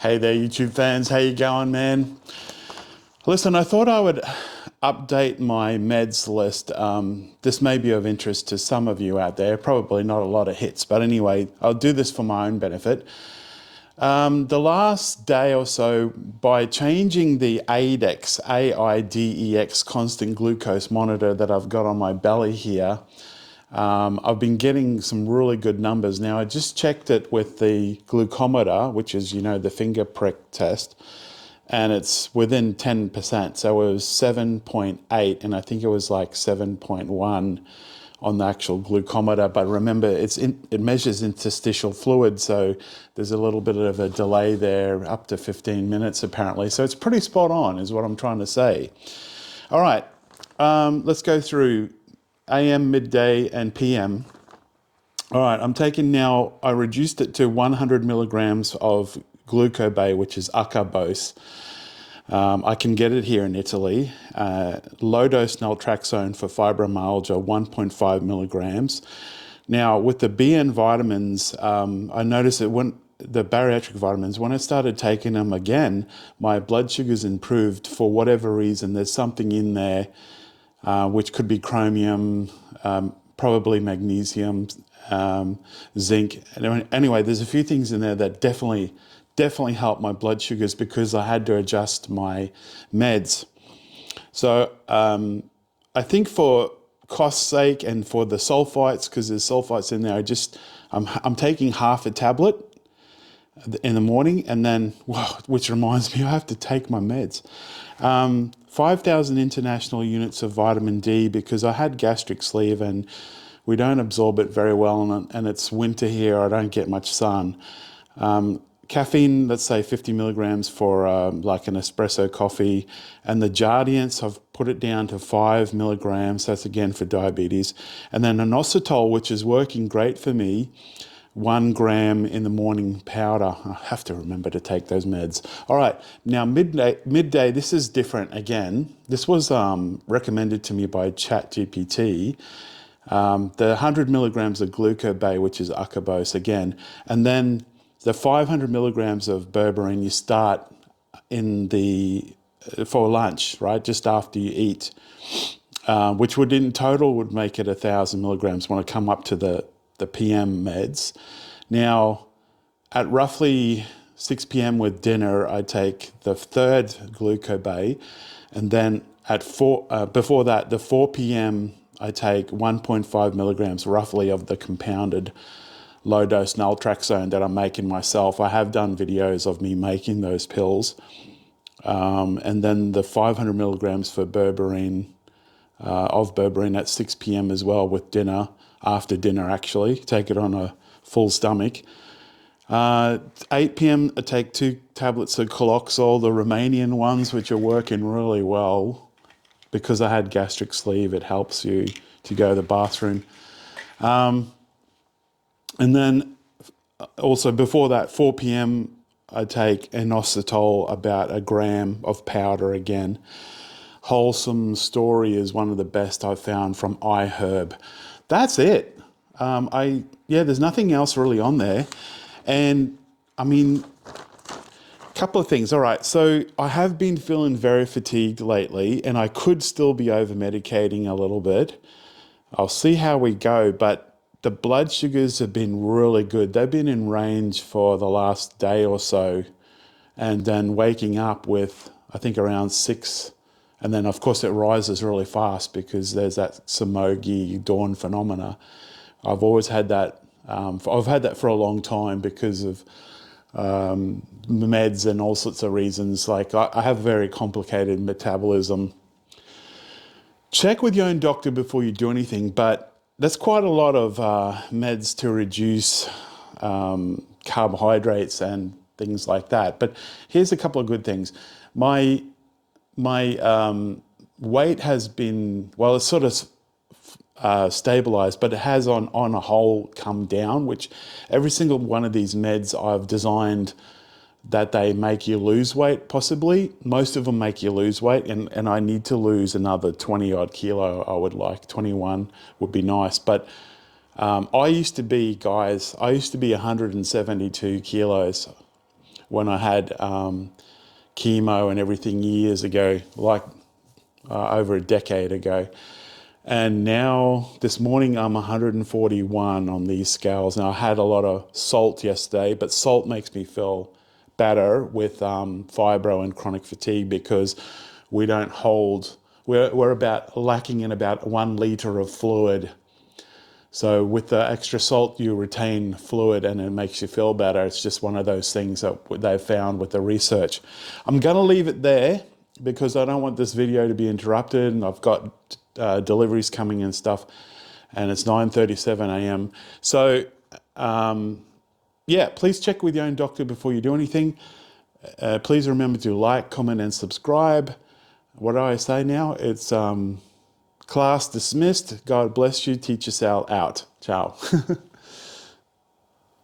Hey there, YouTube fans. How you going, man? Listen, I thought I would update my meds list. This may be of interest to some of you out there. Probably not a lot of hits, but anyway, I'll do this for my own benefit. The last day or so, by changing the AIDEX, AIDEX constant glucose monitor that I've got on my belly here, I've been getting some really good numbers. Now, I just checked it with the glucometer, which is, the finger prick test, and it's within 10%. So it was 7.8, and I think it was like 7.1 on the actual glucometer. But remember, it measures interstitial fluid, so there's a little bit of a delay there, up to 15 minutes apparently. So it's pretty spot on, is what I'm trying to say. All right, let's go through AM, midday, and PM. All right, I'm taking now, I reduced it to 100 milligrams of Glucobay, which is acarbose. I can get it here in Italy. Low dose naltrexone for fibromyalgia, 1.5 milligrams. Now, with the BN vitamins, I noticed that when the bariatric vitamins, when I started taking them again, my blood sugars improved for whatever reason. There's something in there, which could be chromium, probably magnesium, zinc. Anyway, there's a few things in there that definitely helped my blood sugars because I had to adjust my meds. So I think for cost's sake and for the sulfites, because there's sulfites in there, I'm taking half a tablet in the morning, and then, which reminds me, I have to take my meds. 5,000 international units of vitamin D because I had gastric sleeve and we don't absorb it very well, and it's winter here, I don't get much sun. Caffeine, let's say 50 milligrams for like an espresso coffee, and the Jardiance, I've put it down to 5 milligrams, that's again for diabetes. And then inositol, which is working great for me, 1 gram in the morning powder. I have to remember to take those meds. All right, now midday, this is different again. This was recommended to me by ChatGPT. The 100 milligrams of Glucobay, which is acarbose again, and then the 500 milligrams of berberine you start for lunch, right, just after you eat, which would in total would make it 1,000 milligrams when I come up to the PM meds. Now, at roughly 6 p.m. with dinner, I take the third Glucobay, and then at before that, the 4 p.m., I take 1.5 milligrams roughly of the compounded low-dose naltrexone that I'm making myself. I have done videos of me making those pills. And then the 500 milligrams for berberine, of berberine at 6 p.m. as well with dinner, after dinner actually, take it on a full stomach. 8 p.m. I take 2 tablets of Coloxol, the Romanian ones, which are working really well. Because I had gastric sleeve, it helps you to go to the bathroom. And then also before that, 4 p.m., I take inositol, about 1 gram of powder again. Wholesome Story is one of the best I've found from iHerb. That's it. There's nothing else really on there. And I mean, couple of things. All right, so I have been feeling very fatigued lately, and I could still be over medicating a little bit. I'll see how we go, but the blood sugars have been really good. They've been in range for the last day or so, and then waking up with, I think, around 6, and then of course it rises really fast because there's that Somogyi dawn phenomena. I've always had that. I've had that for a long time because of meds and all sorts of reasons. Like I have a very complicated metabolism. Check with your own doctor before you do anything, but that's quite a lot of meds to reduce carbohydrates and things like that. But here's a couple of good things. My weight has been, well, it's sort of stabilized, but it has on a whole come down, which every single one of these meds I've designed that they make you lose weight, possibly. Most of them make you lose weight, and I need to lose another 20 odd kilo. I would like 21 would be nice. But I used to be 172 kilos when I had chemo and everything years ago, like over a decade ago. And now this morning I'm 141 on these scales. Now I had a lot of salt yesterday, but salt makes me feel better with fibro and chronic fatigue because we don't hold, we're about lacking in about 1 litre of fluid. So with the extra salt, you retain fluid and it makes you feel better. It's just one of those things that they've found with the research. I'm going to leave it there because I don't want this video to be interrupted, and I've got deliveries coming and stuff, and it's 9:37 a.m. So yeah, please check with your own doctor before you do anything. Please remember to like, comment, and subscribe. What do I say now? It's class dismissed. God bless you. Teacher Sal out. Ciao.